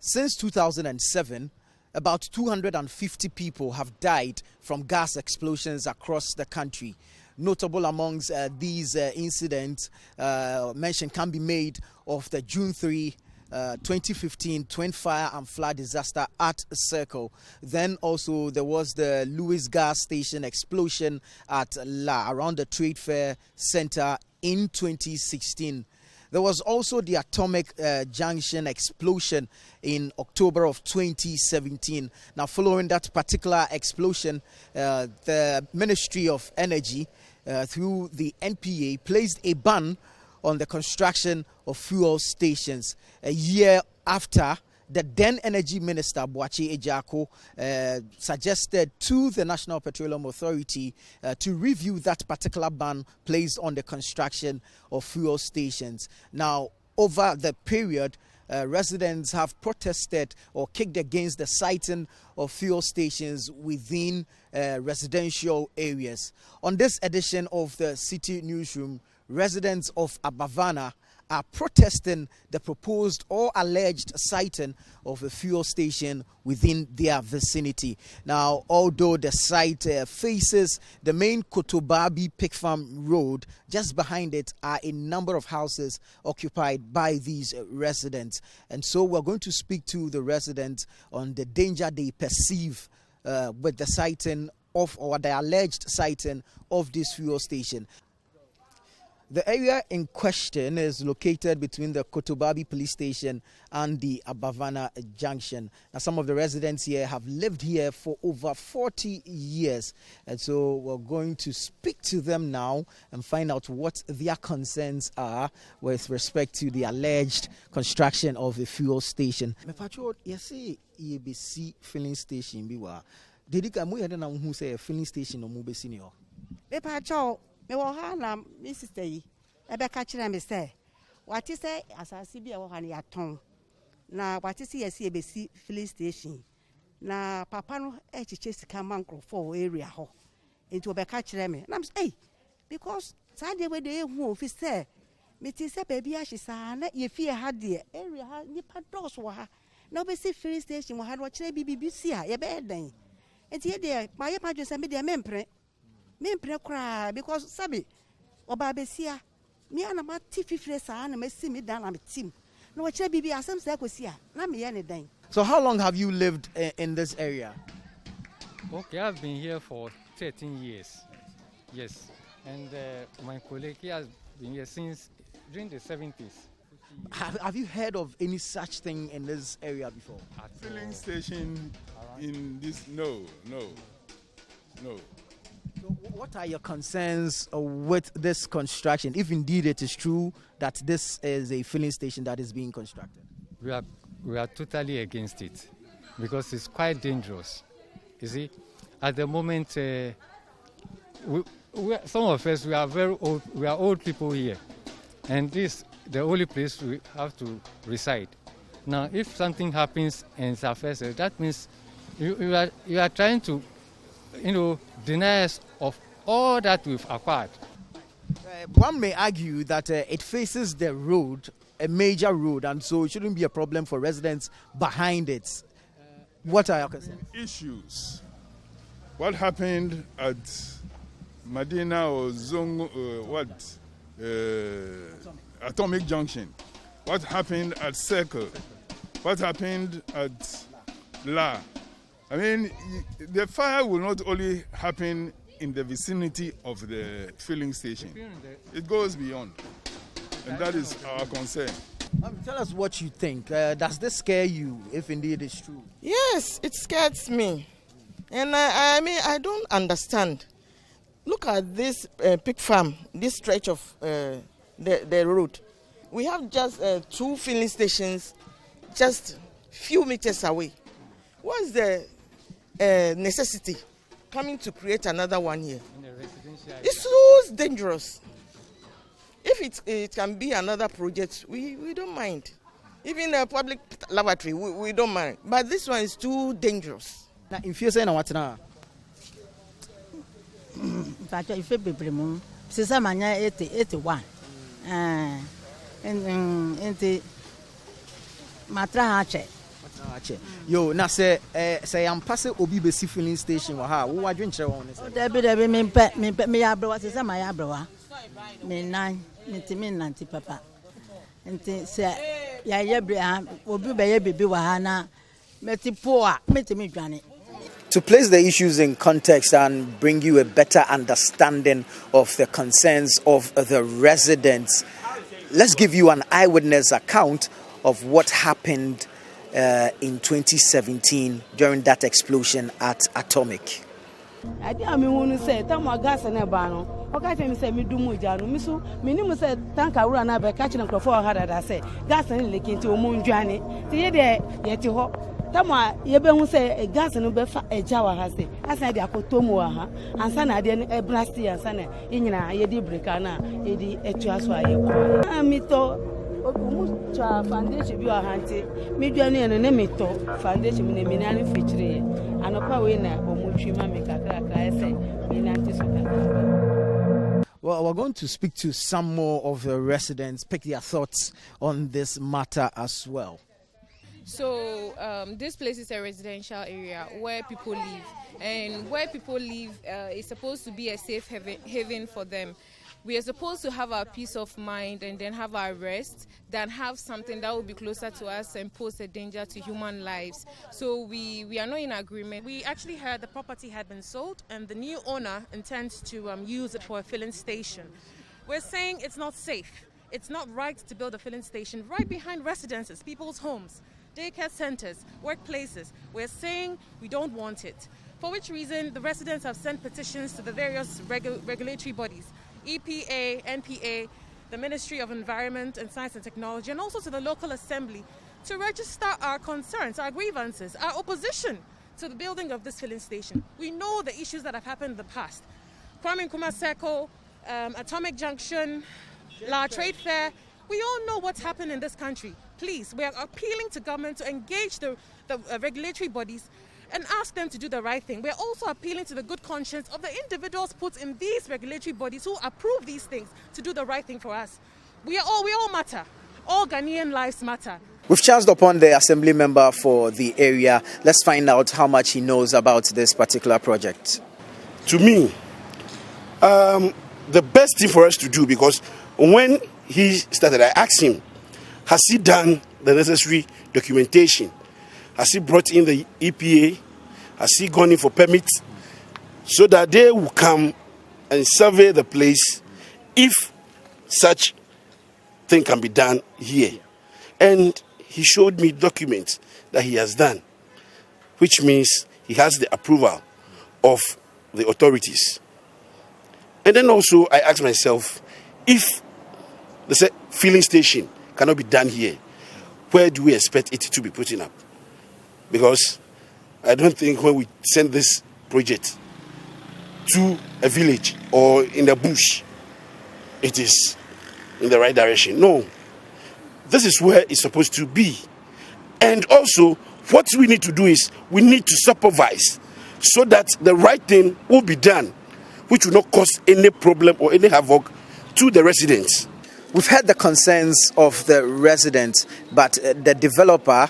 Since 2007, about 250 people have died from gas explosions across the country. Notable amongst these incidents mention can be made of the June 3, 2015 twin fire and flood disaster at Circle. Then also there was the Lewis gas station explosion at La around the Trade Fair Center in 2016. There was also the Atomic Junction explosion in October of 2017. Now, following that particular explosion, the Ministry of Energy, through the NPA, placed a ban on the construction of fuel stations. A year after, the then Energy Minister, Boakye Ejiako, suggested to the National Petroleum Authority to review that particular ban placed on the construction of fuel stations. Now, over the period, residents have protested or kicked against the siting of fuel stations within residential areas. On this edition of the Citi Newsroom, residents of Abavana are protesting the proposed or alleged siting of a fuel station within their vicinity. Now, although the site faces the main Kotobabi pig farm road, just behind it are a number of houses occupied by these residents. And so we're going to speak to the residents on the danger they perceive with the siting of, or the alleged siting of this fuel station. The area in question is located between the Kotobabi police station and the Abavana junction. Now, some of the residents here have lived here for over 40 years. And so we're going to speak to them now and find out what their concerns are with respect to the alleged construction of a fuel station. Filling station. Did you come here and who say a filling station or mobile senior? Me wo ha na me sister yi e be ka kire me say wati say asase bi e wo ha na yaton na wati say yesi e be si filling station na papa no e chiche sika mankro for area ho enti be ka kire me na say because sade we dey hu office say me ti say baby ahisa na ye fie ha de area ha nipa dos wo ha na be si filling station wo ha do kire bibi si a ye be den enti ye de ma ye pa dwe say me de mempre cry because sabi oba besia me ana ma tififre sa na me si me dan na me team no wa kire bibi asem sa kosia na me ye ne dan. So how long have you lived in this area? Okay, I've been here for 13 years. Yes. And my colleague has been here since during the 70s. Have you heard of any such thing in this area before? Filling station in this? No. So what are your concerns with this construction, if indeed it is true that this is a filling station that is being constructed? We are totally against it because it's quite dangerous. You see, at the moment, some of us, we are very old. We are old people here, and this the only place we have to reside. Now, if something happens and it's affected, that means you are trying to, deny us of all that we've acquired. One may argue that it faces the road, a major road, and so it shouldn't be a problem for residents behind it. What are your concerns? Issues. What happened at Medina or Atomic Junction? What happened at Circle? What happened at La? I mean, the fire will not only happen in the vicinity of the filling station. It goes beyond. And that is our concern. Tell us what you think. Does this scare you, if indeed it's true? Yes, it scares me. And I mean, I don't understand. Look at this pig farm, this stretch of the road. We have just 2 filling stations just few meters away. What's the necessity coming to create another one here? It's so dangerous. If it can be another project, we don't mind. Even a public laboratory, we don't mind. But this one is too dangerous. Now, if you're saying what now? If you be since I'm 81, and the matra hache. Yo, na say I'm passing Obi Besi filling station. Waha, who are doing chair on this? Debbie, me abro, what is my abro? Me 90 papa. And say, ya Abraham, Obi baby wahana, meti poor, meti me granny. To place the issues in context and bring you a better understanding of the concerns of the residents, let's give you an eyewitness account of what happened in 2017 during that explosion at Atomic. I want to say, Tama gas and a bano. Okay, I say, me do Mujano, Misso, minimum said, Tanka Rana by catching a crofo had I say, gas and licking to a moon journey. The day, yet you hope. Tama, you be say a gas and a jawa has it. I said, I could Tomoa, and Sana then a blasty and Sana, Inna, Yedi Bricana, Edi, Etuaswa. Amito. Foundation you are hunting. Midjani and Nemito Foundation in a Minani feature. And a power winner or Muchima make a crack. I say, Well, we're going to speak to some more of the residents, pick their thoughts on this matter as well. So this place is a residential area where people live, and where people live is supposed to be a safe haven for them. We are supposed to have our peace of mind and then have our rest than have something that will be closer to us and pose a danger to human lives. So we are not in agreement. We actually heard the property had been sold and the new owner intends to use it for a filling station. We're saying it's not safe. It's not right to build a filling station right behind residences, people's homes, daycare centers, workplaces. We're saying we don't want it. For which reason the residents have sent petitions to the various regulatory bodies. EPA, NPA, the Ministry of Environment and Science and Technology, and also to the local assembly to register our concerns, our grievances, our opposition to the building of this filling station. We know the issues that have happened in the past. Kwame Nkrumah Circle, Atomic Junction, La Trade Fair. We all know what's happened in this country. Please, we are appealing to government to engage the regulatory bodies and ask them to do the right thing. We're also appealing to the good conscience of the individuals put in these regulatory bodies who approve these things to do the right thing for us. We all matter. All Ghanaian lives matter. We've chanced upon the assembly member for the area. Let's find out how much he knows about this particular project. To me, the best thing for us to do, because when he started, I asked him, has he done the necessary documentation? Has he brought in the EPA? Has he gone in for permits? So that they will come and survey the place if such thing can be done here. And he showed me documents that he has done, which means he has the approval of the authorities. And then also I asked myself, if the filling station cannot be done here, where do we expect it to be putting up? Because I don't think when we send this project to a village or in the bush, it is in the right direction. No, this is where it's supposed to be. And also, what we need to do is we need to supervise so that the right thing will be done, which will not cause any problem or any havoc to the residents. We've heard the concerns of the residents, but the developer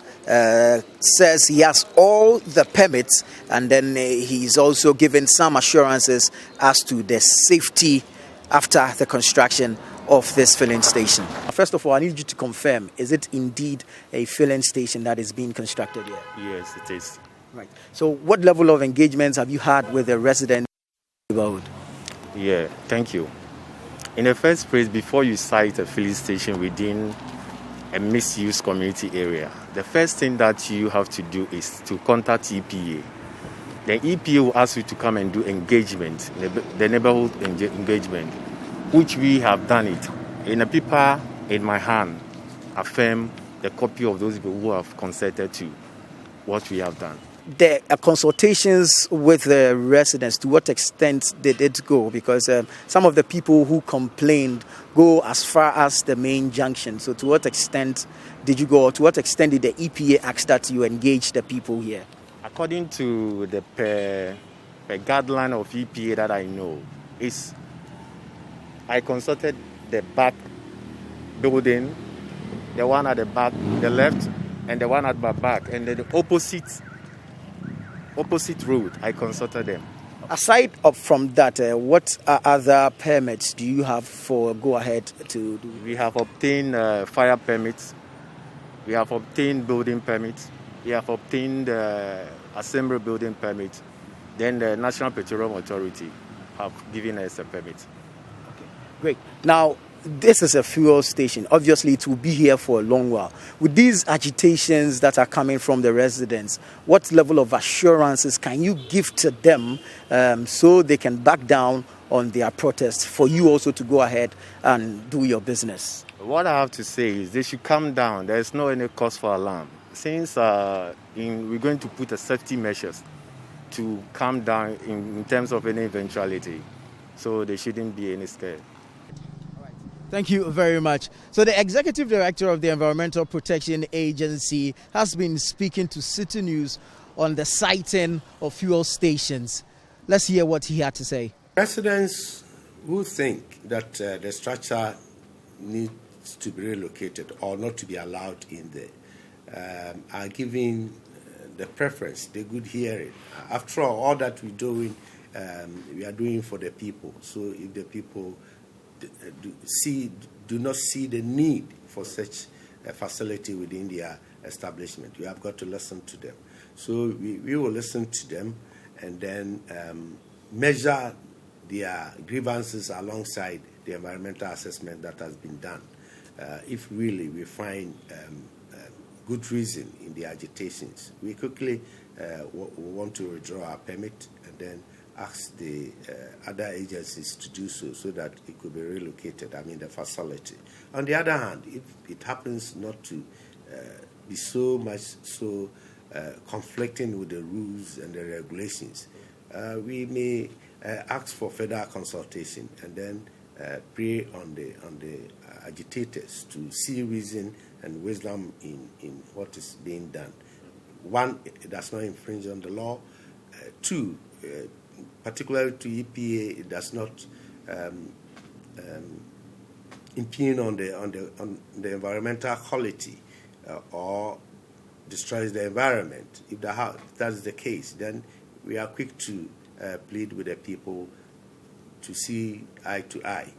says he has all the permits, and then he's also given some assurances as to the safety after the construction of this filling station. First of all, I need you to confirm, is it indeed a filling station that is being constructed here? Yes, it is. Right. So what level of engagements have you had with the residents? Yeah, thank you. In the first place, before you site a filling station within a misuse community area, the first thing that you have to do is to contact EPA. The EPA will ask you to come and do engagement, the neighborhood engagement, which we have done it. In a paper in my hand, affirm the copy of those people who have consented to what we have done. The consultations with the residents, to what extent did it go? Because some of the people who complained go as far as the main junction. So to what extent did you go? Or to what extent did the EPA ask that you engage the people here? According to the per guideline of EPA that I know, I consulted the back building, the one at the back, the left and the one at my back, and then the opposite road, I consulted them. Aside from that, what other permits do you have for go ahead to do? We have obtained fire permits, we have obtained building permits, we have obtained assembly building permits. Then the National Petroleum Authority have given us a permit. Okay, great. Now, this is a fuel station. Obviously, it will be here for a long while. With these agitations that are coming from the residents, what level of assurances can you give to them so they can back down on their protest for you also to go ahead and do your business? What I have to say is they should calm down. There is no any cause for alarm. Since we're going to put a safety measures to calm down in terms of any eventuality, so there shouldn't be any scare. Thank you very much. So the Executive Director of the Environmental Protection Agency has been speaking to Citi News on the siting of fuel stations. Let's hear what he had to say. Residents who think that the structure needs to be relocated or not to be allowed in there are given the preference, the good hearing. After all that we're doing, we are doing for the people. So if the people do not see the need for such a facility within their establishment, you have got to listen to them. So we will listen to them and then measure their grievances alongside the environmental assessment that has been done. If really we find good reason in the agitations, we quickly want to withdraw our permit and then ask the other agencies to do so that it could be relocated, the facility. On the other hand, if it happens not to be so much conflicting with the rules and the regulations, we may ask for further consultation and then prey on the agitators to see reason and wisdom in what is being done. One, it does not infringe on the law. Two, particularly to EPA, it does not impugn on the environmental quality or destroys the environment. If that's the case, then we are quick to plead with the people to see eye to eye